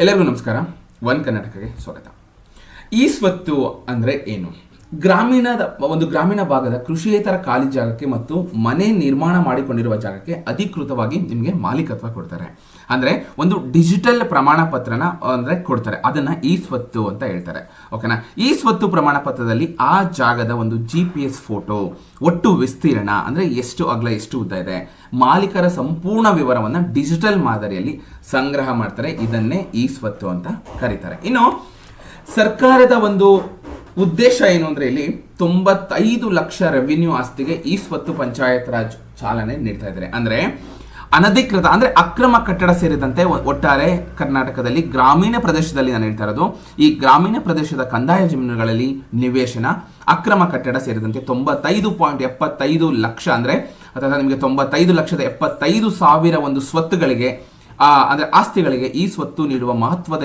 ಎಲ್ಲರಿಗೂ ನಮಸ್ಕಾರ. ಒನ್ ಕರ್ನಾಟಕಕ್ಕೆ ಸ್ವಾಗತ. ಈ ಸ್ವತ್ತು ಅಂದರೆ ಏನು? ಗ್ರಾಮೀಣ ಭಾಗದ ಕೃಷಿಯೇತರ ಖಾಲಿ ಜಾಗಕ್ಕೆ ಮತ್ತು ಮನೆ ನಿರ್ಮಾಣ ಮಾಡಿಕೊಂಡಿರುವ ಜಾಗಕ್ಕೆ ಅಧಿಕೃತವಾಗಿ ನಿಮಗೆ ಮಾಲೀಕತ್ವ ಕೊಡ್ತಾರೆ. ಅಂದರೆ ಒಂದು ಡಿಜಿಟಲ್ ಪ್ರಮಾಣ ಪತ್ರನ ಕೊಡ್ತಾರೆ. ಅದನ್ನ ಈ ಸ್ವತ್ತು ಅಂತ ಹೇಳ್ತಾರೆ. ಓಕೆನಾ? ಈ ಸ್ವತ್ತು ಪ್ರಮಾಣ ಪತ್ರದಲ್ಲಿ ಆ ಜಾಗದ ಒಂದು GPS ಫೋಟೋ, ಒಟ್ಟು ವಿಸ್ತೀರ್ಣ ಅಂದರೆ ಎಷ್ಟು ಅಗಲ ಎಷ್ಟು ಉದ್ದ ಇದೆ, ಮಾಲೀಕರ ಸಂಪೂರ್ಣ ವಿವರವನ್ನ ಡಿಜಿಟಲ್ ಮಾದರಿಯಲ್ಲಿ ಸಂಗ್ರಹ ಮಾಡ್ತಾರೆ. ಇದನ್ನೇ ಈ ಸ್ವತ್ತು ಅಂತ ಕರೀತಾರೆ. ಇನ್ನು ಸರ್ಕಾರದ ಒಂದು ಉದ್ದೇಶ ಏನು ಅಂದ್ರೆ ಇಲ್ಲಿ 95 ಲಕ್ಷ ರೆವಿನ್ಯೂ ಆಸ್ತಿಗೆ ಈ ಸ್ವತ್ತು ಪಂಚಾಯತ್ ರಾಜ್ ಚಾಲನೆ ನೀಡ್ತಾ ಇದ್ದಾರೆ. ಅಂದ್ರೆ ಅನಧಿಕೃತ ಅಂದ್ರೆ ಅಕ್ರಮ ಕಟ್ಟಡ ಸೇರಿದಂತೆ ಒಟ್ಟಾರೆ ಕರ್ನಾಟಕದಲ್ಲಿ ಗ್ರಾಮೀಣ ಪ್ರದೇಶದಲ್ಲಿ ನಾನು ಹೇಳ್ತಾ ಇರೋದು, ಈ ಗ್ರಾಮೀಣ ಪ್ರದೇಶದ ಕಂದಾಯ ಜಮೀನುಗಳಲ್ಲಿ ನಿವೇಶನ, ಅಕ್ರಮ ಕಟ್ಟಡ ಸೇರಿದಂತೆ 95.75 ಲಕ್ಷ ಅಂದ್ರೆ ಅಥವಾ ನಿಮಗೆ 95,75,000 ಒಂದು ಸ್ವತ್ತುಗಳಿಗೆ ಅಂದ್ರೆ ಆಸ್ತಿಗಳಿಗೆ ಈ ಸ್ವತ್ತು ನೀಡುವ ಮಹತ್ವದ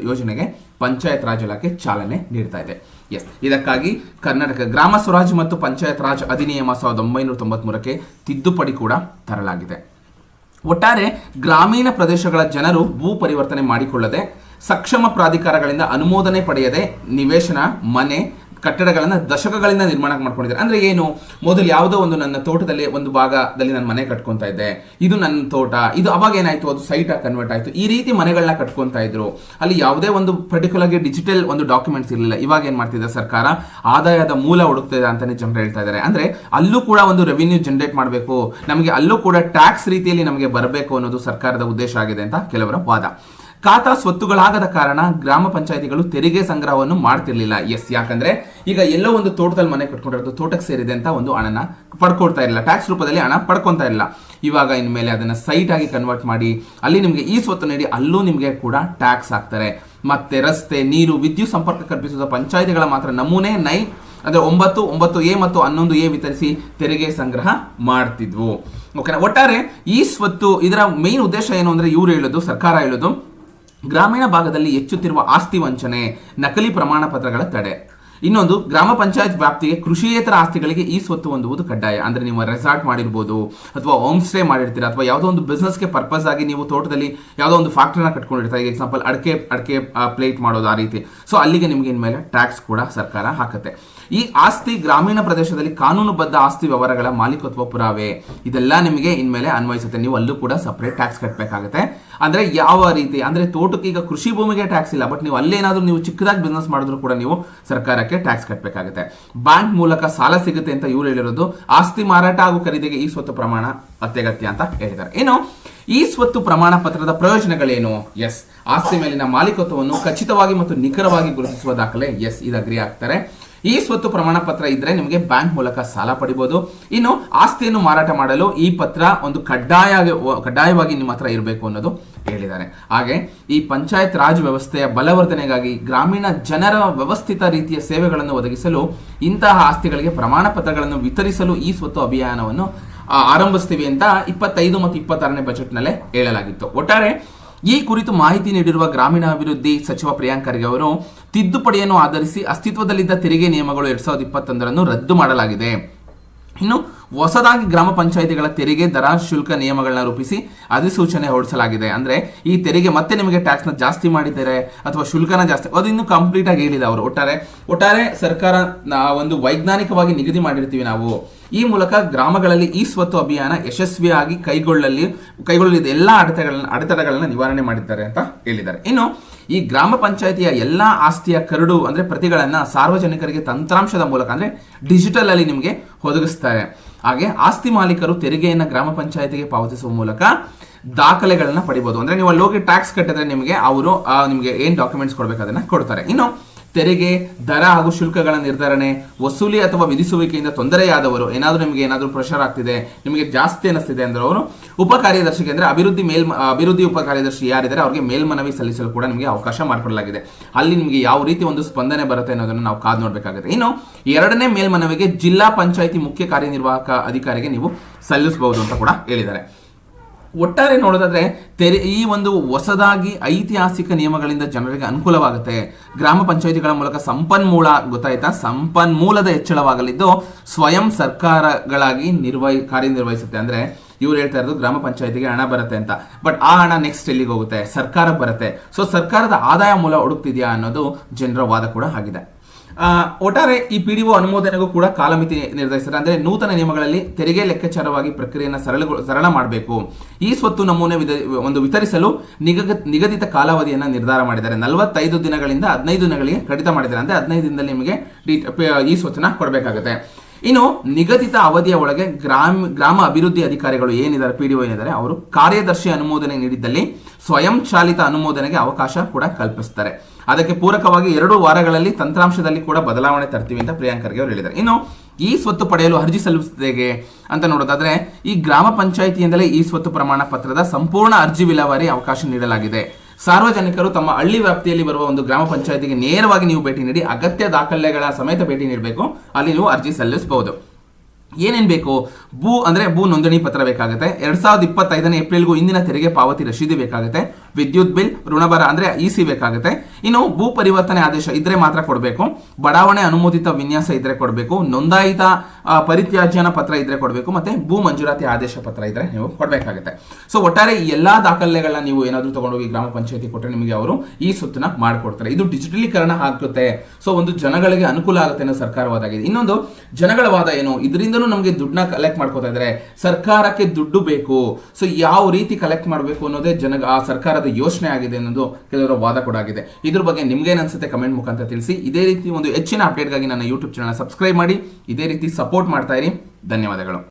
ಯೋಜನೆಗೆ ಪಂಚಾಯತ್ ರಾಜ್ ಇಲಾಖೆ ಚಾಲನೆ ನೀಡ್ತಾ ಇದೆ. ಎಸ್, ಇದಕ್ಕಾಗಿ ಕರ್ನಾಟಕ ಗ್ರಾಮ ಸ್ವರಾಜ್ ಮತ್ತು ಪಂಚಾಯತ್ ರಾಜ್ ಅಧಿನಿಯಮ 1993ಕ್ಕೆ ತಿದ್ದುಪಡಿ ಕೂಡ ತರಲಾಗಿದೆ. ಒಟ್ಟಾರೆ ಗ್ರಾಮೀಣ ಪ್ರದೇಶಗಳ ಜನರು ಭೂ ಪರಿವರ್ತನೆ ಮಾಡಿಕೊಳ್ಳದೆ, ಸಕ್ಷಮ ಪ್ರಾಧಿಕಾರಗಳಿಂದ ಅನುಮೋದನೆ ಪಡೆಯದೆ ನಿವೇಶನ, ಮನೆ, ಕಟ್ಟಡಗಳನ್ನು ದಶಕಗಳಿಂದ ನಿರ್ಮಾಣ ಮಾಡ್ಕೊಂಡಿದ್ದಾರೆ. ಅಂದ್ರೆ ಏನು? ಮೊದಲು ಯಾವುದೋ ಒಂದು ನನ್ನ ತೋಟದಲ್ಲಿ ಒಂದು ಭಾಗದಲ್ಲಿ ನಾನು ಮನೆ ಕಟ್ಕೊಂತಾ ಇದ್ದೆ, ಇದು ನನ್ನ ತೋಟ, ಇದು ಅವಾಗ ಏನಾಯ್ತು, ಅದು ಸೈಟ್ ಆಗಿ ಕನ್ವರ್ಟ್ ಆಯ್ತು. ಈ ರೀತಿ ಮನೆಗಳನ್ನ ಕಟ್ಕೊಂತಾ ಇದ್ರು. ಅಲ್ಲಿ ಯಾವುದೇ ಒಂದು ಪರ್ಟಿಕ್ಯುಲರ್ ಡಿಜಿಟಲ್ ಒಂದು ಡಾಕ್ಯುಮೆಂಟ್ಸ್ ಇರಲಿಲ್ಲ. ಇವಾಗ ಏನ್ ಮಾಡ್ತಿದೆ ಸರ್ಕಾರ, ಆದಾಯದ ಮೂಲ ಹುಡುಕ್ತಿದೆ ಅಂತಾನೆ ಜನರು ಹೇಳ್ತಾ ಇದ್ದಾರೆ. ಅಂದ್ರೆ ಅಲ್ಲೂ ಕೂಡ ಒಂದು ರೆವಿನ್ಯೂ ಜನರೇಟ್ ಮಾಡಬೇಕು, ನಮಗೆ ಅಲ್ಲೂ ಕೂಡ ಟ್ಯಾಕ್ಸ್ ರೀತಿಯಲ್ಲಿ ನಮಗೆ ಬರಬೇಕು ಅನ್ನೋದು ಸರ್ಕಾರದ ಉದ್ದೇಶ ಆಗಿದೆ ಅಂತ ಕೆಲವರ ವಾದ. ಖಾತಾ ಸ್ವತ್ತುಗಳಾಗದ ಕಾರಣ ಗ್ರಾಮ ಪಂಚಾಯಿತಿಗಳು ತೆರಿಗೆ ಸಂಗ್ರಹವನ್ನು ಮಾಡ್ತಿರ್ಲಿಲ್ಲ. ಎಸ್, ಯಾಕಂದ್ರೆ ಈಗ ಎಲ್ಲೋ ಒಂದು ತೋಟದಲ್ಲಿ ಮನೆ ಕಟ್ಕೊಂಡಿರೋದು ತೋಟಕ್ಕೆ ಸೇರಿದೆ ಅಂತ ಒಂದು ಹಣನ ಪಡ್ಕೊಳ್ತಾ ಇರಲಿಲ್ಲ, ಟ್ಯಾಕ್ಸ್ ರೂಪದಲ್ಲಿ ಹಣ ಪಡ್ಕೊಳ್ತಾ ಇರಲಿಲ್ಲ. ಇವಾಗ ಇನ್ಮೇಲೆ ಅದನ್ನ ಸೈಟ್ ಆಗಿ ಕನ್ವರ್ಟ್ ಮಾಡಿ ಅಲ್ಲಿ ನಿಮಗೆ ಈ ಸ್ವತ್ತು ನೀಡಿ ಅಲ್ಲೂ ನಿಮಗೆ ಕೂಡ ಟ್ಯಾಕ್ಸ್ ಹಾಕ್ತಾರೆ. ಮತ್ತೆ ರಸ್ತೆ, ನೀರು, ವಿದ್ಯುತ್ ಸಂಪರ್ಕ ಕಲ್ಪಿಸಿದ ಪಂಚಾಯಿತಿಗಳ ಮಾತ್ರ ನಮೂನೆ 9 ಅಂದ್ರೆ 9A ಮತ್ತು 11A ವಿತರಿಸಿ ತೆರಿಗೆ ಸಂಗ್ರಹ ಮಾಡ್ತಿದ್ವು. ಓಕೆನಾ? ಒಟ್ಟಾರೆ ಈ ಸ್ವತ್ತು ಇದರ ಮೇನ್ ಉದ್ದೇಶ ಏನು ಅಂದ್ರೆ ಇವ್ರು ಹೇಳೋದು, ಸರ್ಕಾರ ಹೇಳೋದು, ಗ್ರಾಮೀಣ ಭಾಗದಲ್ಲಿ ಹೆಚ್ಚುತ್ತಿರುವ ಆಸ್ತಿ ವಂಚನೆ, ನಕಲಿ ಪ್ರಮಾಣ ಪತ್ರಗಳ ತಡೆ. ಇನ್ನೊಂದು, ಗ್ರಾಮ ಪಂಚಾಯತ್ ವ್ಯಾಪ್ತಿಗೆ ಕೃಷಿಯೇತರ ಆಸ್ತಿಗಳಿಗೆ ಈ ಸ್ವತ್ತು ಹೊಂದುವುದು ಕಡ್ಡಾಯ. ಅಂದ್ರೆ ನೀವು ರೆಸಾರ್ಟ್ ಮಾಡಿರ್ಬೋದು, ಅಥವಾ ಹೋಮ್ ಸ್ಟೇ ಮಾಡಿರ್ತೀರಾ, ಅಥವಾ ಯಾವುದೋ ಒಂದು ಬಿಸ್ನೆಸ್ಗೆ ಪರ್ಪಸ್ ಆಗಿ ನೀವು ತೋಟದಲ್ಲಿ ಯಾವುದೋ ಒಂದು ಫ್ಯಾಕ್ಟರಿನ ಕಟ್ಕೊಂಡಿರ್ತಾರೆ. ಎಕ್ಸಾಂಪಲ್ ಅಡಕೆ ಪ್ಲೇಟ್ ಮಾಡೋದು, ಆ ರೀತಿ. ಸೊ ಅಲ್ಲಿಗೆ ನಿಮ್ಗೆ ಇನ್ಮೇಲೆ ಟ್ಯಾಕ್ಸ್ ಕೂಡ ಸರ್ಕಾರ ಹಾಕುತ್ತೆ. ಈ ಆಸ್ತಿ ಗ್ರಾಮೀಣ ಪ್ರದೇಶದಲ್ಲಿ ಕಾನೂನುಬದ್ಧ ಆಸ್ತಿ ವ್ಯವಹಾರಗಳ ಮಾಲೀಕತ್ವ ಪುರಾವೆ, ಇದೆಲ್ಲ ನಿಮಗೆ ಇನ್ಮೇಲೆ ಅನ್ವಯಿಸುತ್ತೆ. ನೀವು ಅಲ್ಲೂ ಕೂಡ ಸಪರೇಟ್ ಟ್ಯಾಕ್ಸ್ ಕಟ್ಟಬೇಕಾಗುತ್ತೆ. ಅಂದ್ರೆ ಯಾವ ರೀತಿ ಅಂದ್ರೆ ತೋಟಕ್ಕೆ ಈಗ ಕೃಷಿ ಭೂಮಿಗೆ ಟ್ಯಾಕ್ಸ್ ಇಲ್ಲ, ಬಟ್ ನೀವು ಅಲ್ಲೇನಾದ್ರೂ ನೀವು ಚಿಕ್ಕದಾಗಿ ಬಿಸ್ನೆಸ್ ಮಾಡಿದ್ರು ಕೂಡ ನೀವು ಸರ್ಕಾರಕ್ಕೆ ಟ್ಯಾಕ್ಸ್ ಕಟ್ಟಬೇಕಾಗುತ್ತೆ. ಬ್ಯಾಂಕ್ ಮೂಲಕ ಸಾಲ ಸಿಗುತ್ತೆ ಅಂತ ಇವ್ರು ಹೇಳಿರೋದು, ಆಸ್ತಿ ಮಾರಾಟ ಹಾಗೂ ಖರೀದಿಗೆ ಈ ಸ್ವತ್ತು ಪ್ರಮಾಣ ಅತ್ಯಗತ್ಯ ಅಂತ ಹೇಳಿದ್ದಾರೆ. ಇನ್ನು ಈ ಸ್ವತ್ತು ಪ್ರಮಾಣ ಪತ್ರದ ಪ್ರಯೋಜನಗಳೇನು? ಎಸ್, ಆಸ್ತಿ ಮೇಲಿನ ಮಾಲೀಕತ್ವವನ್ನು ಖಚಿತವಾಗಿ ಮತ್ತು ನಿಖರವಾಗಿ ಗುರುತಿಸುವ ದಾಖಲೆ. ಎಸ್, ಇದು ಅಗ್ರಿ ಆಗ್ತಾರೆ. ಈ ಸ್ವತ್ತು ಪ್ರಮಾಣ ಪತ್ರ ಇದ್ರೆ ನಿಮಗೆ ಬ್ಯಾಂಕ್ ಮೂಲಕ ಸಾಲ ಪಡಿಬಹುದು. ಇನ್ನು ಆಸ್ತಿಯನ್ನು ಮಾರಾಟ ಮಾಡಲು ಈ ಪತ್ರ ಒಂದು ಕಡ್ಡಾಯವಾಗಿ ನಿಮ್ಮ ಹತ್ರ ಇರಬೇಕು ಅನ್ನೋದು ಹೇಳಿದ್ದಾರೆ. ಹಾಗೆ ಈ ಪಂಚಾಯತ್ ರಾಜ್ ವ್ಯವಸ್ಥೆಯ ಬಲವರ್ಧನೆಗಾಗಿ ಗ್ರಾಮೀಣ ಜನರ ವ್ಯವಸ್ಥಿತ ರೀತಿಯ ಸೇವೆಗಳನ್ನು ಒದಗಿಸಲು ಇಂತಹ ಆಸ್ತಿಗಳಿಗೆ ಪ್ರಮಾಣ ಪತ್ರಗಳನ್ನು ವಿತರಿಸಲು ಈ ಸ್ವತ್ತು ಅಭಿಯಾನವನ್ನು ಆರಂಭಿಸ್ತೀವಿ ಅಂತ 25 ಮತ್ತು 26ನೇ ಬಜೆಟ್ನಲ್ಲೇ ಹೇಳಲಾಗಿತ್ತು. ಒಟ್ಟಾರೆ ಈ ಕುರಿತು ಮಾಹಿತಿ ನೀಡಿರುವ ಗ್ರಾಮೀಣಾಭಿವೃದ್ಧಿ ಸಚಿವ ಪ್ರಿಯಾಂಕ್ ಖರ್ಗೆ ಅವರು, ತಿದ್ದುಪಡಿಯನ್ನು ಆಧರಿಸಿ ಅಸ್ತಿತ್ವದಲ್ಲಿದ್ದ ತೆರಿಗೆ ನಿಯಮಗಳು 2021 ರದ್ದು ಮಾಡಲಾಗಿದೆ. ಇನ್ನು ಹೊಸದಾಗಿ ಗ್ರಾಮ ಪಂಚಾಯಿತಿಗಳ ತೆರಿಗೆ ದರ ಶುಲ್ಕ ನಿಯಮಗಳನ್ನ ರೂಪಿಸಿ ಅಧಿಸೂಚನೆ ಹೊರಡಿಸಲಾಗಿದೆ. ಅಂದ್ರೆ ಈ ತೆರಿಗೆ ಮತ್ತೆ ನಿಮಗೆ ಟ್ಯಾಕ್ಸ್ ನ ಜಾಸ್ತಿ ಮಾಡಿದ್ದಾರೆ ಅಥವಾ ಶುಲ್ಕನ ಜಾಸ್ತಿ, ಅದು ಇನ್ನು ಕಂಪ್ಲೀಟ್ ಆಗಿ ಹೇಳಿಲ್ಲ ಅವರು. ಒಟ್ಟಾರೆ ಸರ್ಕಾರ ಒಂದು ವೈಜ್ಞಾನಿಕವಾಗಿ ನಿಗದಿ ಮಾಡಿರ್ತೀವಿ ನಾವು. ಈ ಮೂಲಕ ಗ್ರಾಮಗಳಲ್ಲಿ ಈ ಸ್ವತ್ತು ಅಭಿಯಾನ ಯಶಸ್ವಿಯಾಗಿ ಕೈಗೊಳ್ಳಲಿದೆ ಎಲ್ಲಾ ಅಡೆತಡೆಗಳನ್ನ ನಿವಾರಣೆ ಮಾಡಿದ್ದಾರೆ ಅಂತ ಹೇಳಿದ್ದಾರೆ. ಇನ್ನು ಈ ಗ್ರಾಮ ಪಂಚಾಯಿತಿಯ ಎಲ್ಲಾ ಆಸ್ತಿಯ ಕರಡು ಅಂದ್ರೆ ಪ್ರತಿಗಳನ್ನ ಸಾರ್ವಜನಿಕರಿಗೆ ತಂತ್ರಾಂಶದ ಮೂಲಕ ಅಂದ್ರೆ ಡಿಜಿಟಲ್ ಅಲ್ಲಿ ನಿಮಗೆ ಒದಗಿಸ್ತಾರೆ. ಹಾಗೆ ಆಸ್ತಿ ಮಾಲೀಕರು ತೆರಿಗೆಯನ್ನ ಗ್ರಾಮ ಪಂಚಾಯಿತಿಗೆ ಪಾವತಿಸುವ ಮೂಲಕ ದಾಖಲೆಗಳನ್ನ ಪಡಿಬಹುದು. ಅಂದ್ರೆ ನೀವು ಅಲ್ಲಿ ಹೋಗಿ ಟ್ಯಾಕ್ಸ್ ಕಟ್ಟಿದ್ರೆ ನಿಮಗೆ ಅವರು ನಿಮಗೆ ಏನ್ ಡಾಕ್ಯುಮೆಂಟ್ಸ್ ಕೊಡ್ಬೇಕು ಅದನ್ನ ಕೊಡ್ತಾರೆ. ಇನ್ನು ತೆರಿಗೆ ದರ ಹಾಗೂ ಶುಲ್ಕಗಳ ನಿರ್ಧರಣೆ, ವಸೂಲಿ ಅಥವಾ ವಿಧಿಸುವಿಕೆಯಿಂದ ತೊಂದರೆಯಾದವರು, ನಿಮಗೆ ಏನಾದರೂ ಪ್ರೆಷರ್ ಆಗ್ತಿದೆ, ನಿಮಗೆ ಜಾಸ್ತಿ ಅನಿಸ್ತಿದೆ ಅಂದ್ರೆ ಅವರು ಉಪಕಾರ್ಯದರ್ಶಿಗೆ ಅಂದ್ರೆ ಅಭಿವೃದ್ಧಿ ಉಪಕಾರ್ಯದರ್ಶಿ ಯಾರಿದ್ದಾರೆ ಅವ್ರಿಗೆ ಮೇಲ್ಮನವಿ ಸಲ್ಲಿಸಲು ಕೂಡ ನಿಮಗೆ ಅವಕಾಶ ಮಾಡಿಕೊಡಲಾಗಿದೆ. ಅಲ್ಲಿ ನಿಮಗೆ ಯಾವ ರೀತಿ ಒಂದು ಸ್ಪಂದನೆ ಬರುತ್ತೆ ಅನ್ನೋದನ್ನು ನಾವು ಕಾದು ನೋಡಬೇಕಾಗುತ್ತೆ. ಇನ್ನು 2ನೇ ಮೇಲ್ಮನವಿಗೆ ಜಿಲ್ಲಾ ಪಂಚಾಯಿತಿ ಮುಖ್ಯ ಕಾರ್ಯನಿರ್ವಾಹಕ ಅಧಿಕಾರಿಗೆ ನೀವು ಸಲ್ಲಿಸಬಹುದು ಅಂತ ಕೂಡ ಹೇಳಿದ್ದಾರೆ. ಒಟ್ಟಾರೆ ನೋಡೋದಾದ್ರೆ ಈ ಒಂದು ಹೊಸದಾಗಿ ಐತಿಹಾಸಿಕ ನಿಯಮಗಳಿಂದ ಜನರಿಗೆ ಅನುಕೂಲವಾಗುತ್ತೆ. ಗ್ರಾಮ ಪಂಚಾಯಿತಿಗಳ ಮೂಲಕ ಸಂಪನ್ಮೂಲದ ಹೆಚ್ಚಳವಾಗಲಿದ್ದು ಸ್ವಯಂ ಸರ್ಕಾರಗಳಾಗಿ ಕಾರ್ಯನಿರ್ವಹಿಸುತ್ತೆ. ಅಂದ್ರೆ ಇವ್ರು ಹೇಳ್ತಾ ಇರೋದು ಗ್ರಾಮ ಪಂಚಾಯತಿಗೆ ಹಣ ಬರುತ್ತೆ ಅಂತ. ಬಟ್ ಆ ಹಣ ನೆಕ್ಸ್ಟ್ ಎಲ್ಲಿಗೆ ಹೋಗುತ್ತೆ? ಸರ್ಕಾರಕ್ಕೆ ಬರುತ್ತೆ. ಸೊ ಸರ್ಕಾರದ ಆದಾಯ ಮೂಲ ಹುಡುಕ್ತಿದ್ಯಾ ಅನ್ನೋದು ಜನರ ವಾದ ಕೂಡ ಆಗಿದೆ. ಒಟ್ಟಾರೆ ಈ PDO ಅನುಮೋದನೆಗೂ ಕೂಡ ಕಾಲಮಿತಿ ನಿರ್ಧರಿಸಿದ್ದಾರೆ. ಅಂದ್ರೆ ನೂತನ ನಿಯಮಗಳಲ್ಲಿ ತೆರಿಗೆ ಲೆಕ್ಕಾಚಾರವಾಗಿ ಪ್ರಕ್ರಿಯೆಯನ್ನು ಸರಳ ಮಾಡಬೇಕು. ಈ ಸ್ವತ್ತು ನಮೂನೆ ವಿತರಿಸಲು ನಿಗದಿತ ಕಾಲಾವಧಿಯನ್ನು ನಿರ್ಧಾರ ಮಾಡಿದ್ದಾರೆ. 45 ದಿನಗಳಿಂದ 15 ದಿನಗಳಿಗೆ ಕಡಿತ ಮಾಡಿದ್ದಾರೆ. ಅಂದ್ರೆ 15 ದಿನದಲ್ಲಿ ನಿಮಗೆ ಈ ಸ್ವತ್ತನ್ನ ಕೊಡಬೇಕಾಗುತ್ತೆ. ಇನ್ನು ನಿಗದಿತ ಅವಧಿಯ ಒಳಗೆ ಗ್ರಾಮ ಅಭಿವೃದ್ಧಿ ಅಧಿಕಾರಿಗಳು ಏನಿದ್ದಾರೆ, PDO ಏನಿದ್ದಾರೆ, ಅವರು ಕಾರ್ಯದರ್ಶಿ ಅನುಮೋದನೆ ನೀಡಿದ್ದಲ್ಲಿ ಸ್ವಯಂ ಚಾಲಿತ ಅನುಮೋದನೆಗೆ ಅವಕಾಶ ಕೂಡ ಕಲ್ಪಿಸ್ತಾರೆ. ಅದಕ್ಕೆ ಪೂರಕವಾಗಿ 2 ವಾರಗಳಲ್ಲಿ ತಂತ್ರಾಂಶದಲ್ಲಿ ಕೂಡ ಬದಲಾವಣೆ ತರ್ತೀವಿ ಅಂತ ಪ್ರಿಯಾಂಕ್ ಖರ್ಗೆ ಅವರು ಹೇಳಿದ್ದಾರೆ. ಇನ್ನು ಈ ಸ್ವತ್ತು ಪಡೆಯಲು ಅರ್ಜಿ ಸಲ್ಲಿಸುತ್ತದೆ ಅಂತ ನೋಡೋದಾದ್ರೆ ಈ ಗ್ರಾಮ ಪಂಚಾಯಿತಿಯಿಂದಲೇ ಈ ಸ್ವತ್ತು ಪ್ರಮಾಣ ಪತ್ರದ ಸಂಪೂರ್ಣ ಅರ್ಜಿ ವಿಲೇವಾರಿ ಅವಕಾಶ ನೀಡಲಾಗಿದೆ. ಸಾರ್ವಜನಿಕರು ತಮ್ಮ ಹಳ್ಳಿ ವ್ಯಾಪ್ತಿಯಲ್ಲಿ ಬರುವ ಒಂದು ಗ್ರಾಮ ಪಂಚಾಯಿತಿಗೆ ನೇರವಾಗಿ ನೀವು ಭೇಟಿ ನೀಡಿ ಅಗತ್ಯ ದಾಖಲೆಗಳ ಸಮೇತ ಭೇಟಿ ನೀಡಬೇಕು. ಅಲ್ಲಿ ನೀವು ಅರ್ಜಿ ಸಲ್ಲಿಸಬಹುದು. ಏನೇನ್ ಬೇಕು? ಭೂ ನೋಂದಣಿ ಪತ್ರ ಬೇಕಾಗುತ್ತೆ. 2025 ಏಪ್ರಿಲ್ಗೂ ಇಂದಿನ ತೆರಿಗೆ ಪಾವತಿ ರಶೀದಿ ಬೇಕಾಗುತ್ತೆ. ವಿದ್ಯುತ್ ಬಿಲ್, ಋಣಭಾರ ಅಂದ್ರೆ EC ಬೇಕಾಗುತ್ತೆ. ಇನ್ನು ಭೂ ಪರಿವರ್ತನೆ ಆದೇಶ ಇದ್ರೆ ಮಾತ್ರ ಕೊಡಬೇಕು. ಬಡಾವಣೆ ಅನುಮೋದಿತ ವಿನ್ಯಾಸ ಇದ್ರೆ ಕೊಡಬೇಕು. ನೋಂದಾಯಿತ ಪರಿತ್ಯಾಜ್ಯನ ಪತ್ರ ಇದ್ರೆ ಕೊಡಬೇಕು. ಮತ್ತೆ ಭೂ ಮಂಜೂರಾತಿ ಆದೇಶ ಪತ್ರ ಇದ್ರೆ ನೀವು ಕೊಡಬೇಕಾಗುತ್ತೆ. ಸೊ ಒಟ್ಟಾರೆ ಈ ಎಲ್ಲಾ ದಾಖಲೆಗಳನ್ನ ನೀವು ಏನಾದ್ರೂ ತಗೊಂಡೋಗಿ ಗ್ರಾಮ ಪಂಚಾಯತಿ ಕೊಟ್ಟರೆ ನಿಮಗೆ ಅವರು ಈ ಸ್ವತ್ತನ್ನ ಮಾಡಿಕೊಡ್ತಾರೆ. ಇದು ಡಿಜಿಟಲೀಕರಣ ಆಗುತ್ತೆ. ಸೊ ಒಂದು ಜನಗಳಿಗೆ ಅನುಕೂಲ ಆಗುತ್ತೆ ಅನ್ನೋ ಸರ್ಕಾರವಾದಾಗಿದೆ. ಇನ್ನೊಂದು ಜನಗಳ ವಾದ ಏನು? ಇದರಿಂದ ನಮಗೆ ದುಡ್ಡನ್ನ ಕಲೆಕ್ಟ್ ಮಾಡ್ಕೋತಾ ಇದ್ದಾರೆ. ಸರ್ಕಾರಕ್ಕೆ ದುಡ್ಡು ಬೇಕು. ಸೊ ಯಾವ ರೀತಿ ಕಲೆಕ್ಟ್ ಮಾಡಬೇಕು ಅನ್ನೋದೇ ಆ ಸರ್ಕಾರದ ಯೋಚನೆ ಆಗಿದೆ ಅನ್ನೋದು ಕೆಲವರ ವಾದ ಕೂಡ ಆಗಿದೆ. ಇದ್ರ ಬಗ್ಗೆ ನಿಮ್ಗೇನ್ ಅನ್ಸುತ್ತೆ ಕಮೆಂಟ್ ಮುಖಾಂತರ ತಿಳಿಸಿ. ಇದೇ ರೀತಿ ಒಂದು ಹೆಚ್ಚಿನ ಅಪ್ಡೇಟ್ಗಾಗಿ ನನ್ನ ಯೂಟ್ಯೂಬ್ ಚಾನಲ್ ಸಬ್ಸ್ಕ್ರೈಬ್ ಮಾಡಿ. ಇದೇ ರೀತಿ ಸಪೋರ್ಟ್ ಮಾಡ್ತಾ ಇರಿ. ಧನ್ಯವಾದಗಳು.